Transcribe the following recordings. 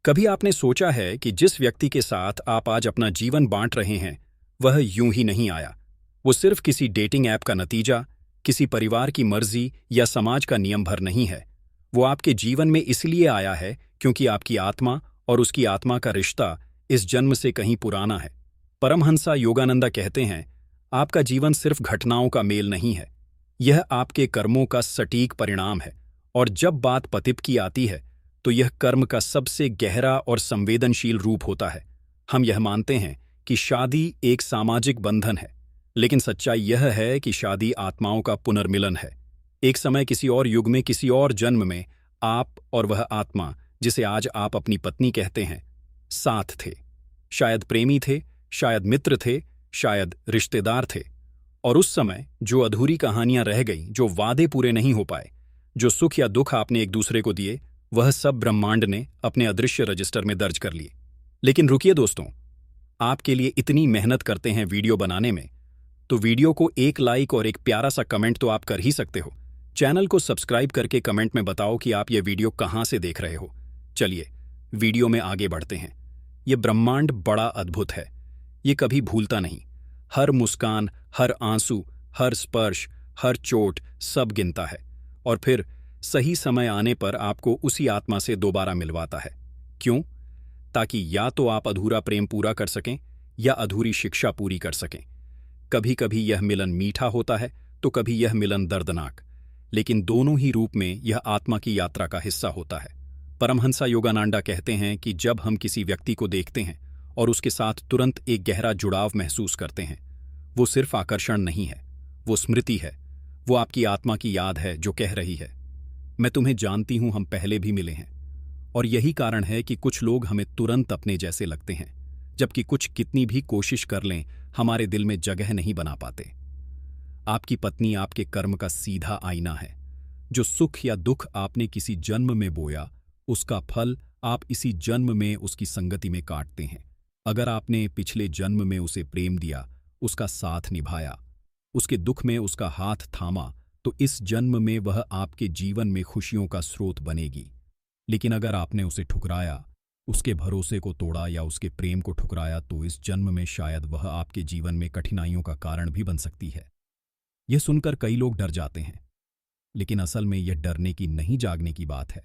कभी आपने सोचा है कि जिस व्यक्ति के साथ आप आज अपना जीवन बांट रहे हैं, वह यूं ही नहीं आया। वो सिर्फ किसी डेटिंग ऐप का नतीजा, किसी परिवार की मर्जी या समाज का नियम भर नहीं है। वो आपके जीवन में इसलिए आया है क्योंकि आपकी आत्मा और उसकी आत्मा का रिश्ता इस जन्म से कहीं पुराना है। परमहंसा योगानंदा कहते हैं, आपका जीवन सिर्फ घटनाओं का मेल नहीं है, यह आपके कर्मों का सटीक परिणाम है। और जब बात पतित की आती है तो यह कर्म का सबसे गहरा और संवेदनशील रूप होता है। हम यह मानते हैं कि शादी एक सामाजिक बंधन है, लेकिन सच्चाई यह है कि शादी आत्माओं का पुनर्मिलन है। एक समय किसी और युग में, किसी और जन्म में आप और वह आत्मा जिसे आज आप अपनी पत्नी कहते हैं, साथ थे। शायद प्रेमी थे, शायद मित्र थे, शायद रिश्तेदार थे। और उस समय जो अधूरी कहानियां रह गईं, जो वादे पूरे नहीं हो पाए, जो सुख या दुख आपने एक दूसरे को दिए, वह सब ब्रह्मांड ने अपने अदृश्य रजिस्टर में दर्ज कर लिए। लेकिन रुकिए दोस्तों, आपके लिए इतनी मेहनत करते हैं वीडियो बनाने में, तो वीडियो को एक लाइक और एक प्यारा सा कमेंट तो आप कर ही सकते हो। चैनल को सब्सक्राइब करके कमेंट में बताओ कि आप ये वीडियो कहाँ से देख रहे हो। चलिए वीडियो में आगे बढ़ते हैं। ये ब्रह्मांड बड़ा अद्भुत है। ये कभी भूलता नहीं। हर मुस्कान, हर आंसू, हर स्पर्श, हर चोट सब गिनता है और फिर सही समय आने पर आपको उसी आत्मा से दोबारा मिलवाता है। क्यों? ताकि या तो आप अधूरा प्रेम पूरा कर सकें या अधूरी शिक्षा पूरी कर सकें। कभी कभी यह मिलन मीठा होता है तो कभी यह मिलन दर्दनाक, लेकिन दोनों ही रूप में यह आत्मा की यात्रा का हिस्सा होता है। परमहंसा योगानंदा कहते हैं कि जब हम किसी व्यक्ति को देखते हैं और उसके साथ तुरंत एक गहरा जुड़ाव महसूस करते हैं, वो सिर्फ आकर्षण नहीं है, वो स्मृति है। वो आपकी आत्मा की याद है जो कह रही है, मैं तुम्हें जानती हूं, हम पहले भी मिले हैं। और यही कारण है कि कुछ लोग हमें तुरंत अपने जैसे लगते हैं, जबकि कुछ कितनी भी कोशिश कर लें हमारे दिल में जगह नहीं बना पाते। आपकी पत्नी आपके कर्म का सीधा आईना है। जो सुख या दुख आपने किसी जन्म में बोया, उसका फल आप इसी जन्म में उसकी संगति में काटते हैं। अगर आपने पिछले जन्म में उसे प्रेम दिया, उसका साथ निभाया, उसके दुख में उसका हाथ थामा, तो इस जन्म में वह आपके जीवन में खुशियों का स्रोत बनेगी। लेकिन अगर आपने उसे ठुकराया, उसके भरोसे को तोड़ा या उसके प्रेम को ठुकराया, तो इस जन्म में शायद वह आपके जीवन में कठिनाइयों का कारण भी बन सकती है। यह सुनकर कई लोग डर जाते हैं, लेकिन असल में यह डरने की नहीं, जागने की बात है।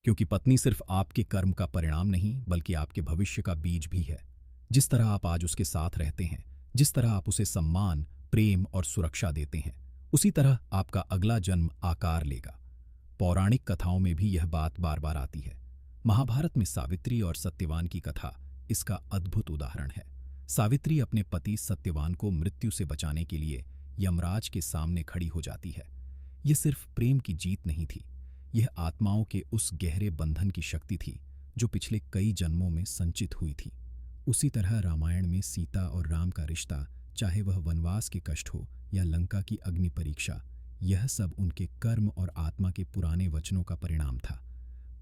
क्योंकि पत्नी सिर्फ आपके कर्म का परिणाम नहीं, बल्कि आपके भविष्य का बीज भी है। जिस तरह आप आज उसके साथ रहते हैं, जिस तरह आप उसे सम्मान, प्रेम और सुरक्षा देते हैं, उसी तरह आपका अगला जन्म आकार लेगा। पौराणिक कथाओं में भी यह बात बार बार आती है। महाभारत में सावित्री और सत्यवान की कथा इसका अद्भुत उदाहरण है। सावित्री अपने पति सत्यवान को मृत्यु से बचाने के लिए यमराज के सामने खड़ी हो जाती है। यह सिर्फ प्रेम की जीत नहीं थी, यह आत्माओं के उस गहरे बंधन की शक्ति थी जो पिछले कई जन्मों में संचित हुई थी। उसी तरह रामायण में सीता और राम का रिश्ता, चाहे वह वनवास के कष्ट हो या लंका की अग्नि परीक्षा, यह सब उनके कर्म और आत्मा के पुराने वचनों का परिणाम था।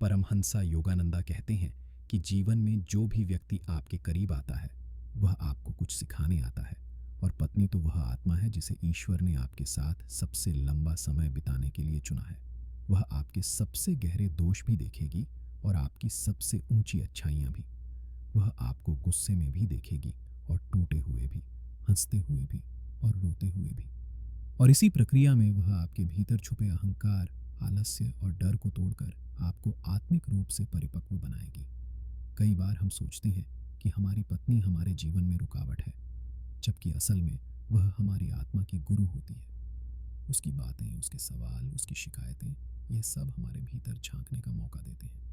परमहंसा योगानंदा कहते हैं कि जीवन में जो भी व्यक्ति आपके करीब आता है, वह आपको कुछ सिखाने आता है। और पत्नी तो वह आत्मा है जिसे ईश्वर ने आपके साथ सबसे लंबा समय बिताने के लिए चुना है। वह आपके सबसे गहरे दोष भी देखेगी और आपकी सबसे ऊंची अच्छाइयाँ भी। वह आपको गुस्से में भी देखेगी और टूटे हुए भी, हंसते हुए भी और रोते हुए भी। और इसी प्रक्रिया में वह आपके भीतर छुपे अहंकार, आलस्य और डर को तोड़कर आपको आत्मिक रूप से परिपक्व बनाएगी। कई बार हम सोचते हैं कि हमारी पत्नी हमारे जीवन में रुकावट है, जबकि असल में वह हमारी आत्मा की गुरु होती है। उसकी बातें, उसके सवाल, उसकी शिकायतें, यह सब हमारे भीतर झांकने का मौका देते हैं।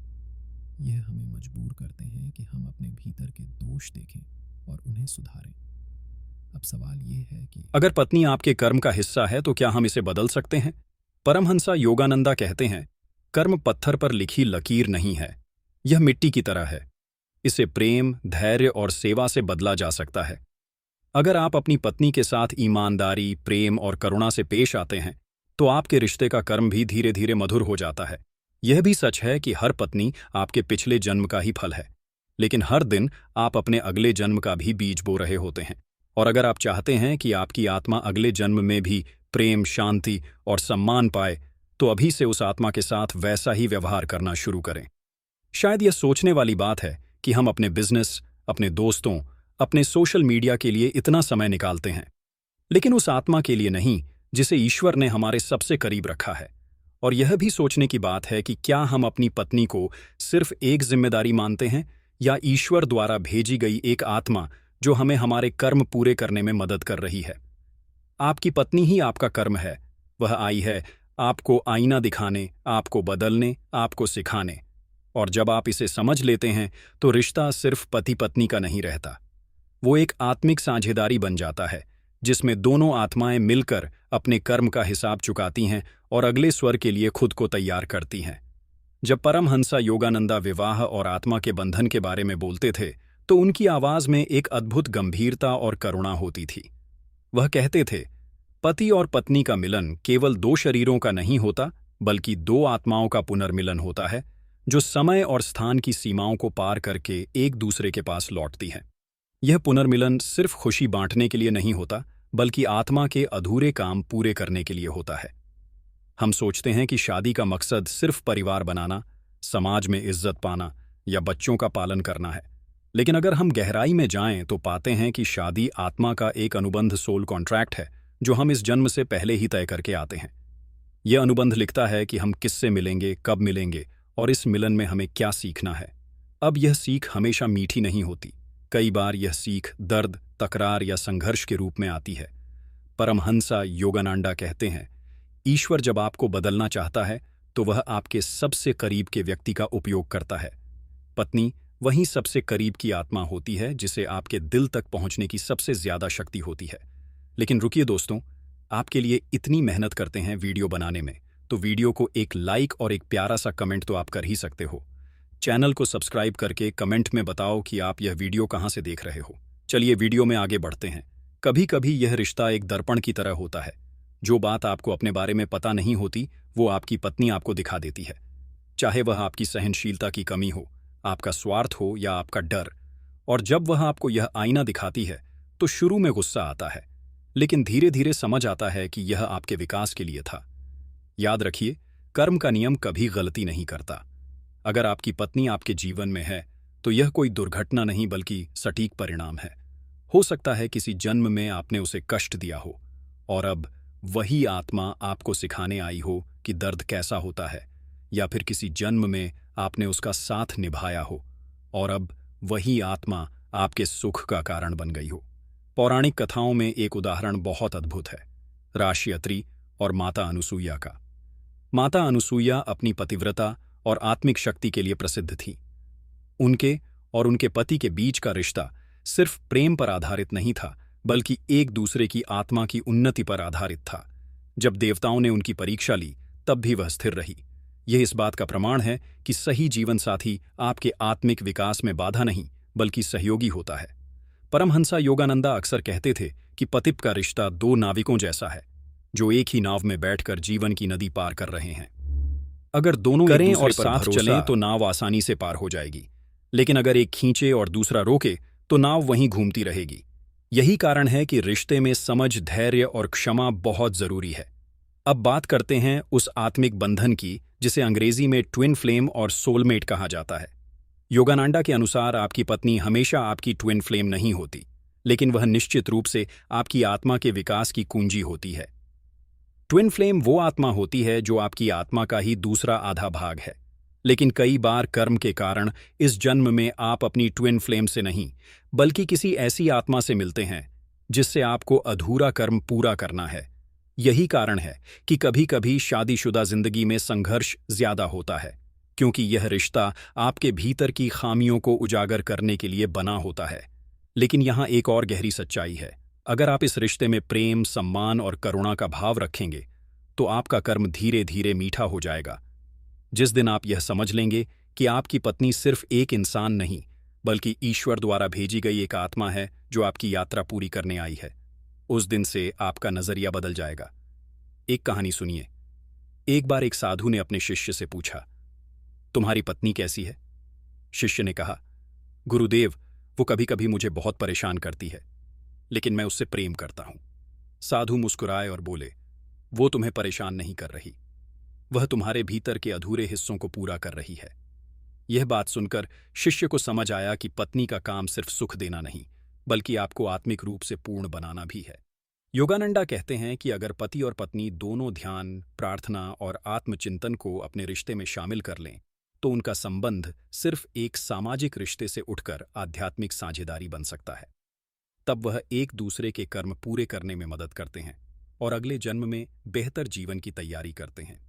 यह हमें मजबूर करते हैं कि हम अपने भीतर के दोष देखें और उन्हें सुधारें। अब सवाल यह है कि अगर पत्नी आपके कर्म का हिस्सा है तो क्या हम इसे बदल सकते हैं? परमहंसा योगानंदा कहते हैं, कर्म पत्थर पर लिखी लकीर नहीं है, यह मिट्टी की तरह है। इसे प्रेम, धैर्य और सेवा से बदला जा सकता है। अगर आप अपनी पत्नी के साथ ईमानदारी, प्रेम और करुणा से पेश आते हैं, तो आपके रिश्ते का कर्म भी धीरे धीरे मधुर हो जाता है। यह भी सच है कि हर पत्नी आपके पिछले जन्म का ही फल है, लेकिन हर दिन आप अपने अगले जन्म का भी बीज बो रहे होते हैं। और अगर आप चाहते हैं कि आपकी आत्मा अगले जन्म में भी प्रेम, शांति और सम्मान पाए, तो अभी से उस आत्मा के साथ वैसा ही व्यवहार करना शुरू करें। शायद यह सोचने वाली बात है कि हम अपने बिजनेस, अपने दोस्तों, अपने सोशल मीडिया के लिए इतना समय निकालते हैं, लेकिन उस आत्मा के लिए नहीं जिसे ईश्वर ने हमारे सबसे करीब रखा है। और यह भी सोचने की बात है कि क्या हम अपनी पत्नी को सिर्फ एक जिम्मेदारी मानते हैं या ईश्वर द्वारा भेजी गई एक आत्मा जो हमें हमारे कर्म पूरे करने में मदद कर रही है। आपकी पत्नी ही आपका कर्म है। वह आई है आपको आईना दिखाने, आपको बदलने, आपको सिखाने। और जब आप इसे समझ लेते हैं तो रिश्ता सिर्फ पति पत्नी का नहीं रहता, वो एक आत्मिक साझेदारी बन जाता है जिसमें दोनों आत्माएं मिलकर अपने कर्म का हिसाब चुकाती हैं और अगले स्वर के लिए खुद को तैयार करती हैं। जब परमहंसा योगानंदा विवाह और आत्मा के बंधन के बारे में बोलते थे तो उनकी आवाज में एक अद्भुत गंभीरता और करुणा होती थी। वह कहते थे, पति और पत्नी का मिलन केवल दो शरीरों का नहीं होता, बल्कि दो आत्माओं का पुनर्मिलन होता है जो समय और स्थान की सीमाओं को पार करके एक दूसरे के पास लौटती हैं। यह पुनर्मिलन सिर्फ खुशी बांटने के लिए नहीं होता, बल्कि आत्मा के अधूरे काम पूरे करने के लिए होता है। हम सोचते हैं कि शादी का मकसद सिर्फ परिवार बनाना, समाज में इज्जत पाना या बच्चों का पालन करना है, लेकिन अगर हम गहराई में जाएं तो पाते हैं कि शादी आत्मा का एक अनुबंध, सोल कॉन्ट्रैक्ट है जो हम इस जन्म से पहले ही तय करके आते हैं। यह अनुबंध लिखता है कि हम किससे मिलेंगे, कब मिलेंगे और इस मिलन में हमें क्या सीखना है। अब यह सीख हमेशा मीठी नहीं होती, कई बार यह सीख दर्द, तकरार या संघर्ष के रूप में आती है। परमहंसा योगानंदा कहते हैं, ईश्वर जब आपको बदलना चाहता है तो वह आपके सबसे करीब के व्यक्ति का उपयोग करता है। पत्नी वहीं सबसे करीब की आत्मा होती है जिसे आपके दिल तक पहुंचने की सबसे ज्यादा शक्ति होती है। लेकिन रुकिए दोस्तों, आपके लिए इतनी मेहनत करते हैं वीडियो बनाने में, तो वीडियो को एक लाइक और एक प्यारा सा कमेंट तो आप कर ही सकते हो। चैनल को सब्सक्राइब करके कमेंट में बताओ कि आप यह वीडियो कहां से देख रहे हो। चलिए वीडियो में आगे बढ़ते हैं। कभी कभी यह रिश्ता एक दर्पण की तरह होता है। जो बात आपको अपने बारे में पता नहीं होती वो आपकी पत्नी आपको दिखा देती है, चाहे वह आपकी सहनशीलता की कमी हो, आपका स्वार्थ हो या आपका डर। और जब वह आपको यह आईना दिखाती है तो शुरू में गुस्सा आता है, लेकिन धीरे धीरे समझ आता है कि यह आपके विकास के लिए था। याद रखिए, कर्म का नियम कभी गलती नहीं करता। अगर आपकी पत्नी आपके जीवन में है तो यह कोई दुर्घटना नहीं बल्कि सटीक परिणाम है। हो सकता है किसी जन्म में आपने उसे कष्ट दिया हो और अब वही आत्मा आपको सिखाने आई हो कि दर्द कैसा होता है, या फिर किसी जन्म में आपने उसका साथ निभाया हो और अब वही आत्मा आपके सुख का कारण बन गई हो। पौराणिक कथाओं में एक उदाहरण बहुत अद्भुत है, राशियत्री और माता अनुसूया का। माता अनुसूया अपनी पतिव्रता और आत्मिक शक्ति के लिए प्रसिद्ध थी। उनके और उनके पति के बीच का रिश्ता सिर्फ प्रेम पर आधारित नहीं था, बल्कि एक दूसरे की आत्मा की उन्नति पर आधारित था। जब देवताओं ने उनकी परीक्षा ली तब भी वह स्थिर रही। यह इस बात का प्रमाण है कि सही जीवन साथी आपके आत्मिक विकास में बाधा नहीं बल्कि सहयोगी होता है। परमहंसा योगानंदा अक्सर कहते थे कि पतिप का रिश्ता दो नाविकों जैसा है जो एक ही नाव में बैठकर जीवन की नदी पार कर रहे हैं। अगर दोनों करें और साथ चलें तो नाव आसानी से पार हो जाएगी, लेकिन अगर एक खींचे और दूसरा रोके तो नाव वहीं घूमती रहेगी। यही कारण है कि रिश्ते में समझ, धैर्य और क्षमा बहुत जरूरी है। अब बात करते हैं उस आत्मिक बंधन की जिसे अंग्रेजी में ट्विन फ्लेम और सोलमेट कहा जाता है। योगानंदा के अनुसार आपकी पत्नी हमेशा आपकी ट्विन फ्लेम नहीं होती, लेकिन वह निश्चित रूप से आपकी आत्मा के विकास की कुंजी होती है। ट्विन फ्लेम वो आत्मा होती है जो आपकी आत्मा का ही दूसरा आधा भाग है, लेकिन कई बार कर्म के कारण इस जन्म में आप अपनी ट्विन फ्लेम से नहीं बल्कि किसी ऐसी आत्मा से मिलते हैं जिससे आपको अधूरा कर्म पूरा करना है। यही कारण है कि कभी कभी शादीशुदा जिंदगी में संघर्ष ज्यादा होता है, क्योंकि यह रिश्ता आपके भीतर की खामियों को उजागर करने के लिए बना होता है। लेकिन यहाँ एक और गहरी सच्चाई है, अगर आप इस रिश्ते में प्रेम, सम्मान और करुणा का भाव रखेंगे तो आपका कर्म धीरे धीरे मीठा हो जाएगा। जिस दिन आप यह समझ लेंगे कि आपकी पत्नी सिर्फ एक इंसान नहीं बल्कि ईश्वर द्वारा भेजी गई एक आत्मा है जो आपकी यात्रा पूरी करने आई है, उस दिन से आपका नजरिया बदल जाएगा। एक कहानी सुनिए। एक बार एक साधु ने अपने शिष्य से पूछा, तुम्हारी पत्नी कैसी है? शिष्य ने कहा, गुरुदेव, वो कभी कभी मुझे बहुत परेशान करती है, लेकिन मैं उससे प्रेम करता हूं। साधु मुस्कुराए और बोले, वो तुम्हें परेशान नहीं कर रही, वह तुम्हारे भीतर के अधूरे हिस्सों को पूरा कर रही है। यह बात सुनकर शिष्य को समझ आया कि पत्नी का काम सिर्फ सुख देना नहीं, बल्कि आपको आत्मिक रूप से पूर्ण बनाना भी है। योगानंदा कहते हैं कि अगर पति और पत्नी दोनों ध्यान, प्रार्थना और आत्मचिंतन को अपने रिश्ते में शामिल कर लें, तो उनका संबंध सिर्फ एक सामाजिक रिश्ते से उठकर आध्यात्मिक साझेदारी बन सकता है। तब वह एक दूसरे के कर्म पूरे करने में मदद करते हैं और अगले जन्म में बेहतर जीवन की तैयारी करते हैं।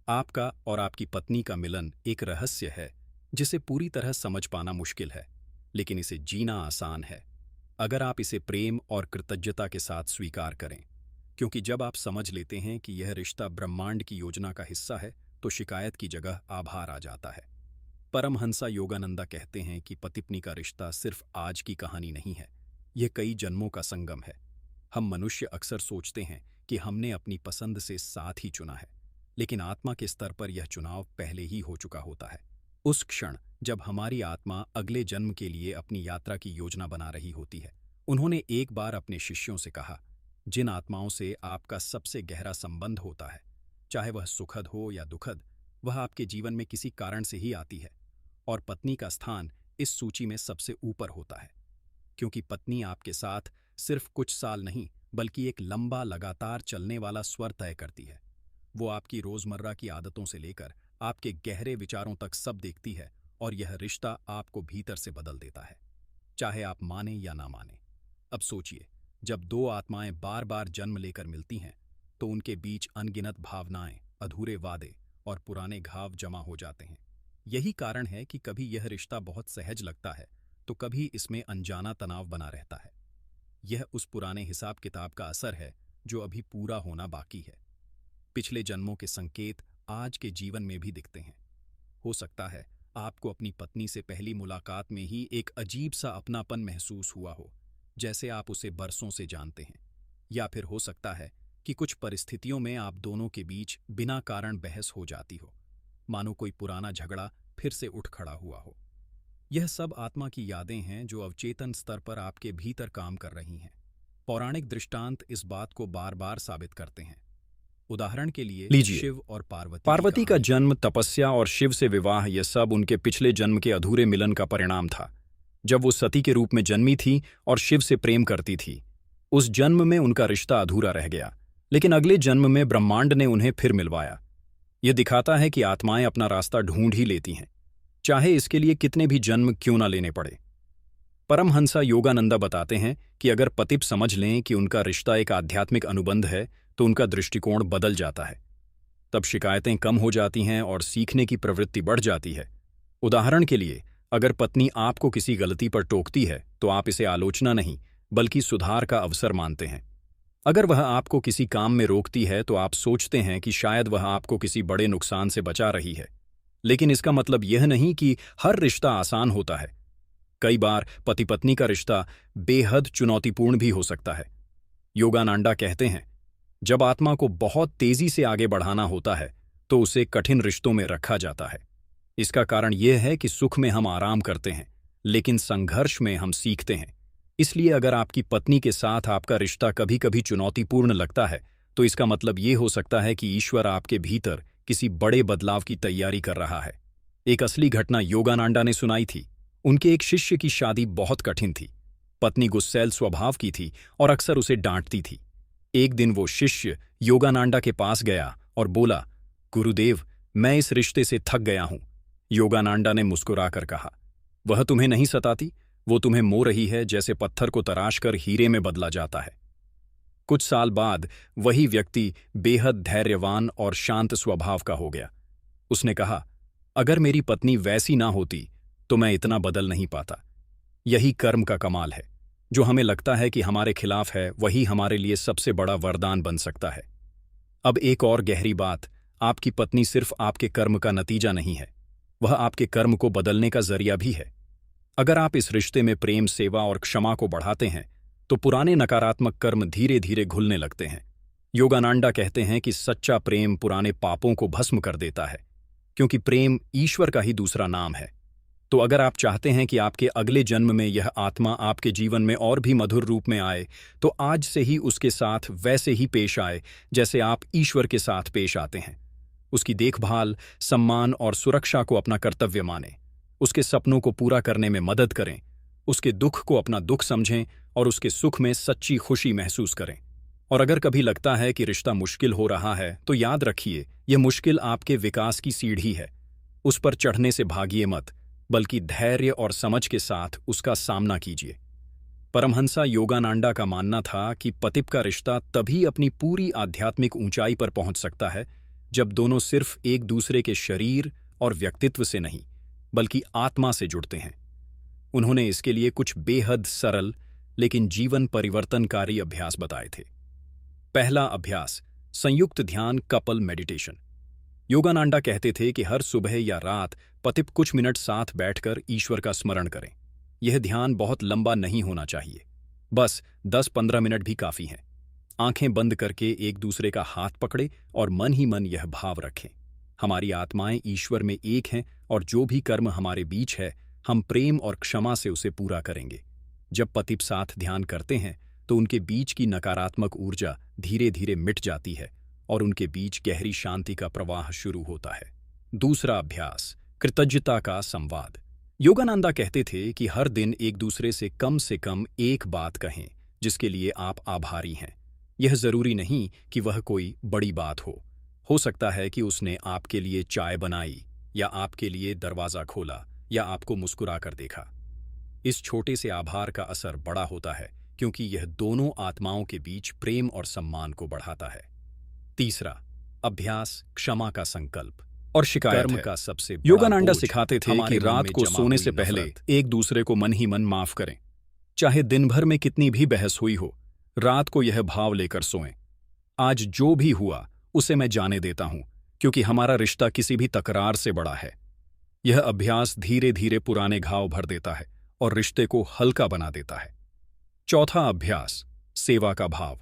आपका और आपकी पत्नी का मिलन एक रहस्य है जिसे पूरी तरह समझ पाना मुश्किल है, लेकिन इसे जीना आसान है अगर आप इसे प्रेम और कृतज्ञता के साथ स्वीकार करें। क्योंकि जब आप समझ लेते हैं कि यह रिश्ता ब्रह्मांड की योजना का हिस्सा है, तो शिकायत की जगह आभार आ जाता है। परमहंसा योगानंदा कहते हैं कि पति-पत्नी का रिश्ता सिर्फ आज की कहानी नहीं है, यह कई जन्मों का संगम है। हम मनुष्य अक्सर सोचते हैं कि हमने अपनी पसंद से साथ ही चुना है, लेकिन आत्मा के स्तर पर यह चुनाव पहले ही हो चुका होता है। उस क्षण जब हमारी आत्मा अगले जन्म के लिए अपनी यात्रा की योजना बना रही होती है। उन्होंने एक बार अपने शिष्यों से कहा, जिन आत्माओं से आपका सबसे गहरा संबंध होता है, चाहे वह सुखद हो या दुखद, वह आपके जीवन में किसी कारण से ही आती है, और पत्नी का स्थान इस सूची में सबसे ऊपर होता है। क्योंकि पत्नी आपके साथ सिर्फ कुछ साल नहीं, बल्कि एक लंबा लगातार चलने वाला स्वर तय करती है। वो आपकी रोजमर्रा की आदतों से लेकर आपके गहरे विचारों तक सब देखती है, और यह रिश्ता आपको भीतर से बदल देता है, चाहे आप माने या ना माने। अब सोचिए, जब दो आत्माएं बार बार जन्म लेकर मिलती हैं, तो उनके बीच अनगिनत भावनाएं, अधूरे वादे और पुराने घाव जमा हो जाते हैं। यही कारण है कि कभी यह रिश्ता बहुत सहज लगता है, तो कभी इसमें अनजाना तनाव बना रहता है। यह उस पुराने हिसाब किताब का असर है जो अभी पूरा होना बाकी है। पिछले जन्मों के संकेत आज के जीवन में भी दिखते हैं। हो सकता है आपको अपनी पत्नी से पहली मुलाकात में ही एक अजीब सा अपनापन महसूस हुआ हो, जैसे आप उसे बरसों से जानते हैं। या फिर हो सकता है कि कुछ परिस्थितियों में आप दोनों के बीच बिना कारण बहस हो जाती हो, मानो कोई पुराना झगड़ा फिर से उठ खड़ा हुआ हो। यह सब आत्मा की यादें हैं जो अवचेतन स्तर पर आपके भीतर काम कर रही हैं। पौराणिक दृष्टांत इस बात को बार बार साबित करते हैं। उदाहरण के लिए लीजिए, शिव और पार्वती का जन्म, तपस्या और शिव से विवाह, यह सब उनके पिछले जन्म के अधूरे मिलन का परिणाम था। जब वो सती के रूप में जन्मी थी और शिव से प्रेम करती थी, उस जन्म में उनका रिश्ता अधूरा रह गया, लेकिन अगले जन्म में ब्रह्मांड ने उन्हें फिर मिलवाया। यह दिखाता है कि आत्माएं अपना रास्ता ढूंढ ही लेती हैं, चाहे इसके लिए कितने भी जन्म क्यों ना लेने पड़े। परमहंसा योगानंदा बताते हैं कि अगर पतिप समझ लें कि उनका रिश्ता एक आध्यात्मिक अनुबंध है, तो उनका दृष्टिकोण बदल जाता है। तब शिकायतें कम हो जाती हैं और सीखने की प्रवृत्ति बढ़ जाती है। उदाहरण के लिए, अगर पत्नी आपको किसी गलती पर टोकती है, तो आप इसे आलोचना नहीं, बल्कि सुधार का अवसर मानते हैं। अगर वह आपको किसी काम में रोकती है, तो आप सोचते हैं कि शायद वह आपको किसी बड़े नुकसान से बचा रही है। लेकिन इसका मतलब यह नहीं कि हर रिश्ता आसान होता है। कई बार पति पत्नी का रिश्ता बेहद चुनौतीपूर्ण भी हो सकता है। योगानंदा कहते हैं, जब आत्मा को बहुत तेजी से आगे बढ़ाना होता है, तो उसे कठिन रिश्तों में रखा जाता है। इसका कारण यह है कि सुख में हम आराम करते हैं, लेकिन संघर्ष में हम सीखते हैं। इसलिए अगर आपकी पत्नी के साथ आपका रिश्ता कभी कभी चुनौतीपूर्ण लगता है, तो इसका मतलब ये हो सकता है कि ईश्वर आपके भीतर किसी बड़े बदलाव की तैयारी कर रहा है। एक असली घटना योगानंदा ने सुनाई थी। उनके एक शिष्य की शादी बहुत कठिन थी। पत्नी गुस्सैल स्वभाव की थी और अक्सर उसे डांटती थी। एक दिन वो शिष्य योगानंदा के पास गया और बोला, गुरुदेव, मैं इस रिश्ते से थक गया हूं। योगानंदा ने मुस्कुराकर कहा, वह तुम्हें नहीं सताती, वो तुम्हें मो रही है, जैसे पत्थर को तराश कर हीरे में बदला जाता है। कुछ साल बाद वही व्यक्ति बेहद धैर्यवान और शांत स्वभाव का हो गया। उसने कहा, अगर मेरी पत्नी वैसी ना होती तो मैं इतना बदल नहीं पाता। यही कर्म का कमाल है। जो हमें लगता है कि हमारे खिलाफ है, वही हमारे लिए सबसे बड़ा वरदान बन सकता है। अब एक और गहरी बात, आपकी पत्नी सिर्फ आपके कर्म का नतीजा नहीं है, वह आपके कर्म को बदलने का जरिया भी है। अगर आप इस रिश्ते में प्रेम, सेवा और क्षमा को बढ़ाते हैं, तो पुराने नकारात्मक कर्म धीरे धीरे घुलने लगते हैं। योगानंदा कहते हैं कि सच्चा प्रेम पुराने पापों को भस्म कर देता है, क्योंकि प्रेम ईश्वर का ही दूसरा नाम है। तो अगर आप चाहते हैं कि आपके अगले जन्म में यह आत्मा आपके जीवन में और भी मधुर रूप में आए, तो आज से ही उसके साथ वैसे ही पेश आए जैसे आप ईश्वर के साथ पेश आते हैं। उसकी देखभाल, सम्मान और सुरक्षा को अपना कर्तव्य माने। उसके सपनों को पूरा करने में मदद करें, उसके दुख को अपना दुख समझें और उसके सुख में सच्ची खुशी महसूस करें। और अगर कभी लगता है कि रिश्ता मुश्किल हो रहा है, तो याद रखिए, यह मुश्किल आपके विकास की सीढ़ी है। उस पर चढ़ने से भागिए मत, बल्कि धैर्य और समझ के साथ उसका सामना कीजिए। परमहंसा योगानंदा का मानना था कि पतिप का रिश्ता तभी अपनी पूरी आध्यात्मिक ऊंचाई पर पहुंच सकता है जब दोनों सिर्फ एक दूसरे के शरीर और व्यक्तित्व से नहीं, बल्कि आत्मा से जुड़ते हैं। उन्होंने इसके लिए कुछ बेहद सरल लेकिन जीवन परिवर्तनकारी अभ्यास बताए थे। पहला अभ्यास, संयुक्त ध्यान कपल मेडिटेशन। योगानंदा कहते थे कि हर सुबह या रात पतिप कुछ मिनट साथ बैठकर ईश्वर का स्मरण करें। यह ध्यान बहुत लंबा नहीं होना चाहिए, बस 10-15 मिनट भी काफी हैं। आंखें बंद करके एक दूसरे का हाथ पकड़े और मन ही मन यह भाव रखें, हमारी आत्माएं ईश्वर में एक हैं और जो भी कर्म हमारे बीच है, हम प्रेम और क्षमा से उसे पूरा करेंगे। जब पतिप साथ ध्यान करते हैं तो उनके बीच की नकारात्मक ऊर्जा धीरे धीरे मिट जाती है और उनके बीच गहरी शांति का प्रवाह शुरू होता है। दूसरा अभ्यास, कृतज्ञता का संवाद। योगानंदा कहते थे कि हर दिन एक दूसरे से कम एक बात कहें जिसके लिए आप आभारी हैं। यह जरूरी नहीं कि वह कोई बड़ी बात हो सकता है कि उसने आपके लिए चाय बनाई, या आपके लिए दरवाजा खोला, या आपको मुस्कुरा कर देखा। इस छोटे से आभार का असर बड़ा होता है, क्योंकि यह दोनों आत्माओं के बीच प्रेम और सम्मान को बढ़ाता है। तीसरा अभ्यास, क्षमा का संकल्प और शिकायत कर्म है। का सबसे बड़ा योगानंदा बोझ सिखाते थे हमारे कि मन रात में को जमा सोने हुई से पहले नफरत। एक दूसरे को मन ही मन माफ करें। चाहे दिन भर में कितनी भी बहस हुई हो, रात को यह भाव लेकर सोएं, आज जो भी हुआ उसे मैं जाने देता हूं, क्योंकि हमारा रिश्ता किसी भी तकरार से बड़ा है। यह अभ्यास धीरे धीरे पुराने घाव भर देता है और रिश्ते को हल्का बना देता है। चौथा अभ्यास, सेवा का भाव।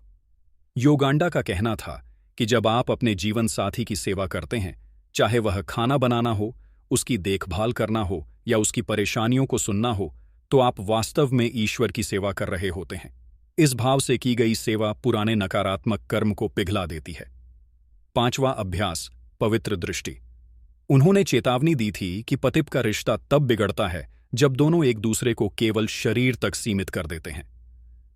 योगानंदा का कहना था कि जब आप अपने जीवन साथी की सेवा करते हैं, चाहे वह खाना बनाना हो, उसकी देखभाल करना हो या उसकी परेशानियों को सुनना हो, तो आप वास्तव में ईश्वर की सेवा कर रहे होते हैं। इस भाव से की गई सेवा पुराने नकारात्मक कर्म को पिघला देती है। पांचवा अभ्यास, पवित्र दृष्टि। उन्होंने चेतावनी दी थी कि पतिप का रिश्ता तब बिगड़ता है जब दोनों एक दूसरे को केवल शरीर तक सीमित कर देते हैं।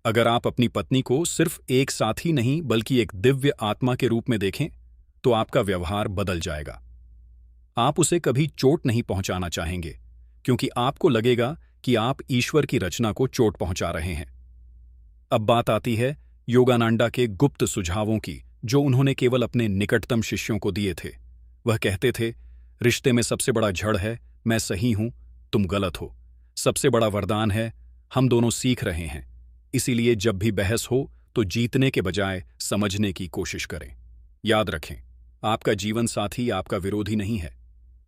अगर आप अपनी पत्नी को सिर्फ एक साथी नहीं बल्कि एक दिव्य आत्मा के रूप में देखें, तो आपका व्यवहार बदल जाएगा। आप उसे कभी चोट नहीं पहुंचाना चाहेंगे, क्योंकि आपको लगेगा कि आप ईश्वर की रचना को चोट पहुंचा रहे हैं। अब बात आती है योगानंदा के गुप्त सुझावों की, जो उन्होंने केवल अपने निकटतम शिष्यों को दिए थे। वह कहते थे, रिश्ते में सबसे बड़ा जड़ है मैं सही हूं, तुम गलत हो। सबसे बड़ा वरदान है हम दोनों सीख रहे हैं। इसीलिए जब भी बहस हो तो जीतने के बजाय समझने की कोशिश करें। याद रखें, आपका जीवन साथी आपका विरोधी नहीं है,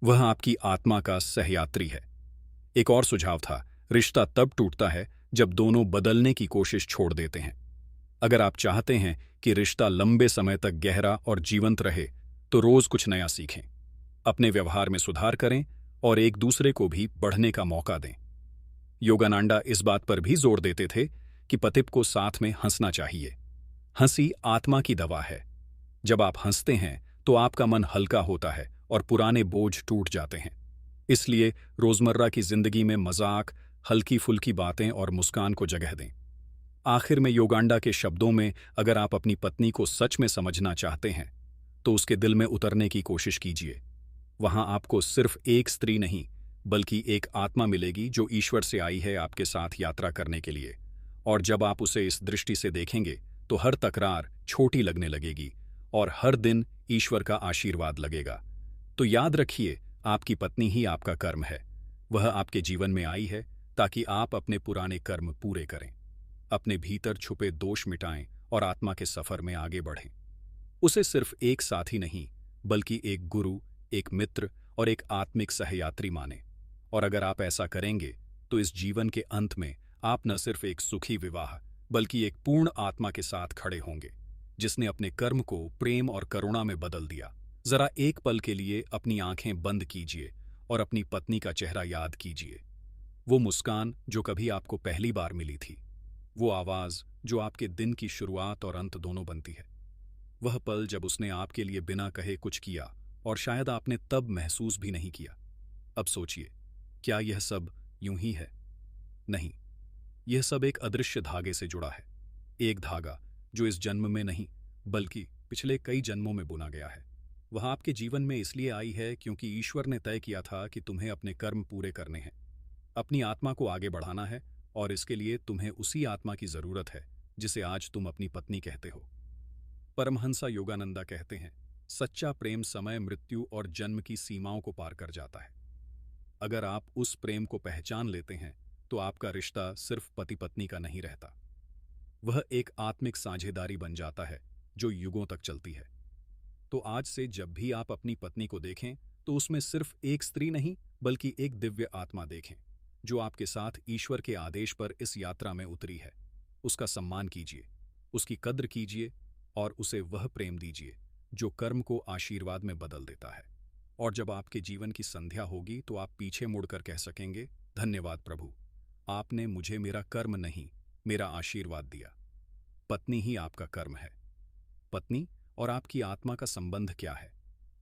वह आपकी आत्मा का सहयात्री है। एक और सुझाव था, रिश्ता तब टूटता है जब दोनों बदलने की कोशिश छोड़ देते हैं। अगर आप चाहते हैं कि रिश्ता लंबे समय तक गहरा और जीवंत रहे, तो रोज कुछ नया सीखें, अपने व्यवहार में सुधार करें और एक दूसरे को भी बढ़ने का मौका दें। योगानंदा इस बात पर भी जोर देते थे कि पतिप को साथ में हंसना चाहिए। हंसी आत्मा की दवा है। जब आप हंसते हैं तो आपका मन हल्का होता है और पुराने बोझ टूट जाते हैं। इसलिए रोजमर्रा की जिंदगी में मजाक, हल्की फुल्की बातें और मुस्कान को जगह दें। आखिर में योगानंदा के शब्दों में, अगर आप अपनी पत्नी को सच में समझना चाहते हैं तो उसके दिल में उतरने की कोशिश कीजिए। वहां आपको सिर्फ एक स्त्री नहीं बल्कि एक आत्मा मिलेगी जो ईश्वर से आई है आपके साथ यात्रा करने के लिए। और जब आप उसे इस दृष्टि से देखेंगे तो हर तकरार छोटी लगने लगेगी और हर दिन ईश्वर का आशीर्वाद लगेगा। तो याद रखिए, आपकी पत्नी ही आपका कर्म है। वह आपके जीवन में आई है ताकि आप अपने पुराने कर्म पूरे करें, अपने भीतर छुपे दोष मिटाएं और आत्मा के सफर में आगे बढ़ें। उसे सिर्फ एक साथी नहीं बल्कि एक गुरु, एक मित्र और एक आत्मिक सहयात्री माने। और अगर आप ऐसा करेंगे तो इस जीवन के अंत में आप न सिर्फ एक सुखी विवाह बल्कि एक पूर्ण आत्मा के साथ खड़े होंगे, जिसने अपने कर्म को प्रेम और करुणा में बदल दिया। जरा एक पल के लिए अपनी आंखें बंद कीजिए और अपनी पत्नी का चेहरा याद कीजिए। वो मुस्कान जो कभी आपको पहली बार मिली थी, वो आवाज जो आपके दिन की शुरुआत और अंत दोनों बनती है, वह पल जब उसने आपके लिए बिना कहे कुछ किया और शायद आपने तब महसूस भी नहीं किया। अब सोचिए, क्या यह सब यूं ही है? नहीं, यह सब एक अदृश्य धागे से जुड़ा है। एक धागा जो इस जन्म में नहीं, बल्कि पिछले कई जन्मों में बुना गया है। वह आपके जीवन में इसलिए आई है क्योंकि ईश्वर ने तय किया था कि तुम्हें अपने कर्म पूरे करने हैं, अपनी आत्मा को आगे बढ़ाना है, और इसके लिए तुम्हें उसी आत्मा की जरूरत है जिसे आज तुम अपनी पत्नी कहते हो। परमहंसा योगानंदा कहते हैं, सच्चा प्रेम समय, मृत्यु और जन्म की सीमाओं को पार कर जाता है। अगर आप उस प्रेम को पहचान लेते हैं तो आपका रिश्ता सिर्फ पति पत्नी का नहीं रहता, वह एक आत्मिक साझेदारी बन जाता है जो युगों तक चलती है। तो आज से जब भी आप अपनी पत्नी को देखें तो उसमें सिर्फ एक स्त्री नहीं, बल्कि एक दिव्य आत्मा देखें जो आपके साथ ईश्वर के आदेश पर इस यात्रा में उतरी है। उसका सम्मान कीजिए, उसकी कद्र कीजिए और उसे वह प्रेम दीजिए जो कर्म को आशीर्वाद में बदल देता है। और जब आपके जीवन की संध्या होगी तो आप पीछे मुड़कर कह सकेंगे, धन्यवाद प्रभु, आपने मुझे मेरा कर्म नहीं, मेरा आशीर्वाद दिया। पत्नी ही आपका कर्म है। पत्नी और आपकी आत्मा का संबंध क्या है?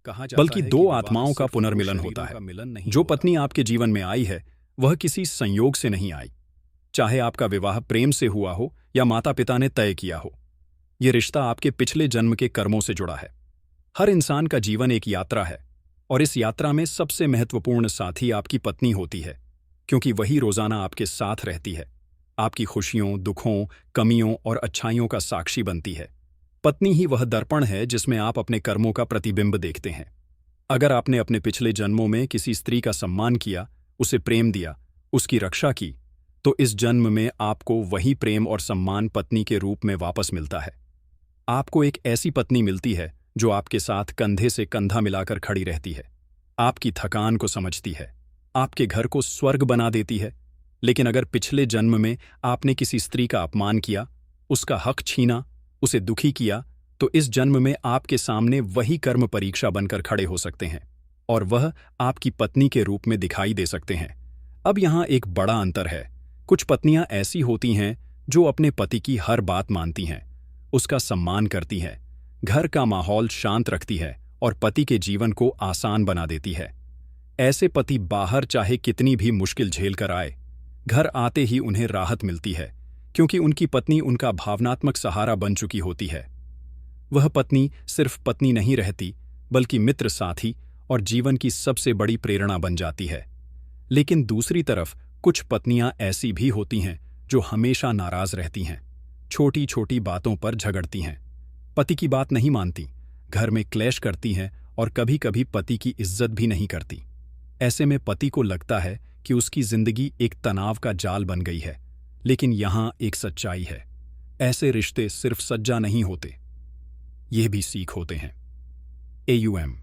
कहा जाता बल्कि है दो कि विवाह आत्माओं का सिर्फ दो पुनर्मिलन शरीरों होता का है। मिलन नहीं जो होता। पत्नी आपके जीवन में आई है वह किसी संयोग से नहीं आई, चाहे आपका विवाह प्रेम से हुआ हो या माता पिता ने तय किया हो। यह रिश्ता आपके पिछले जन्म के कर्मों से जुड़ा है। हर इंसान का जीवन एक यात्रा है, और इस यात्रा में सबसे महत्वपूर्ण साथी आपकी पत्नी होती है, क्योंकि वही रोजाना आपके साथ रहती है, आपकी खुशियों, दुखों, कमियों और अच्छाइयों का साक्षी बनती है। पत्नी ही वह दर्पण है जिसमें आप अपने कर्मों का प्रतिबिंब देखते हैं। अगर आपने अपने पिछले जन्मों में किसी स्त्री का सम्मान किया, उसे प्रेम दिया, उसकी रक्षा की, तो इस जन्म में आपको वही प्रेम और सम्मान पत्नी के रूप में वापस मिलता है। आपको एक ऐसी पत्नी मिलती है जो आपके साथ कंधे से कंधा मिलाकर खड़ी रहती है, आपकी थकान को समझती है, आपके घर को स्वर्ग बना देती है। लेकिन अगर पिछले जन्म में आपने किसी स्त्री का अपमान किया, उसका हक छीना, उसे दुखी किया, तो इस जन्म में आपके सामने वही कर्म परीक्षा बनकर खड़े हो सकते हैं, और वह आपकी पत्नी के रूप में दिखाई दे सकते हैं। अब यहाँ एक बड़ा अंतर है। कुछ पत्नियां ऐसी होती हैं जो अपने पति की हर बात मानती हैं, उसका सम्मान करती हैं, घर का माहौल शांत रखती है और पति के जीवन को आसान बना देती है। ऐसे पति बाहर चाहे कितनी भी मुश्किल झेल कर आए, घर आते ही उन्हें राहत मिलती है, क्योंकि उनकी पत्नी उनका भावनात्मक सहारा बन चुकी होती है। वह पत्नी सिर्फ पत्नी नहीं रहती, बल्कि मित्र, साथी और जीवन की सबसे बड़ी प्रेरणा बन जाती है। लेकिन दूसरी तरफ कुछ पत्नियां ऐसी भी होती हैं जो हमेशा नाराज रहती हैं, छोटी छोटी बातों पर झगड़ती हैं, पति की बात नहीं मानती, घर में क्लेश करती हैं और कभी कभी पति की इज्जत भी नहीं करती। ऐसे में पति को लगता है कि उसकी जिंदगी एक तनाव का जाल बन गई है। लेकिन यहाँ एक सच्चाई है, ऐसे रिश्ते सिर्फ सज्जा नहीं होते, ये भी सीख होते हैं। AUM